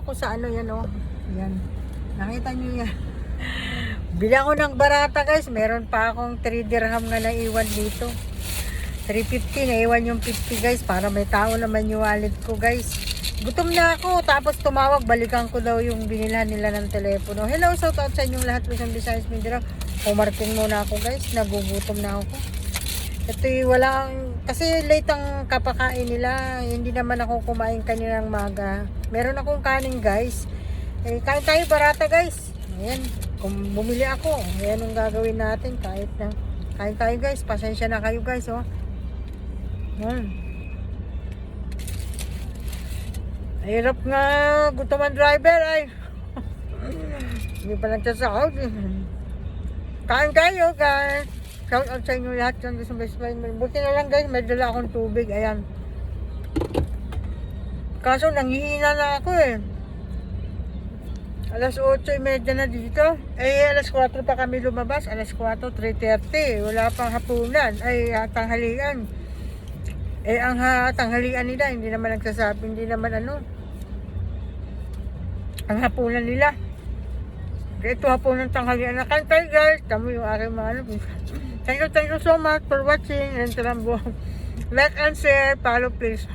ako sa ano yan oh. Yan. Nakita niyo yan. Bili ako ng barata guys. Meron pa akong 3 dirham na naiwan dito. 350, naiwan yung 50 guys. Para may tao naman yung wallet ko guys. Gutom na ako. Tapos tumawag. Balikan ko daw yung binilhan nila ng telepono. Hello, shout out sa inyong lahat. Luzon, Visayas, Mindanao. Pumarking muna ako guys. Nagugutom na ako. Ito walang, kasi late ang kapakain nila. Hindi naman ako kumain kaninang maga. Meron akong kanin guys. Kain tayo barata guys. Ayan. Kung bumili ako, ayan ang gagawin natin. Kahit na, kain tayo guys. Pasensya na kayo guys oh. Ayan. Hirap nga gutom ang driver ay. Hindi pa nagsasahod. Kain kayo guys. Shout out sa inyo lahat dyan sa best friend. Buti na lang guys, may dala akong tubig. Ayan. Kaso nanghihina na ako eh. Alas 8:30 na dito. Alas 4 pa kami lumabas. Alas 4, 3:30. Wala pang hapunan. Tanghalian. Ang tanghalian nila, hindi naman nagsasabi. Hindi naman ang hapunan nila. Ito hapunan tanghalian na. Kantay guys. Tamo yung aking mga Thank you so much for watching. And like and share. Follow please.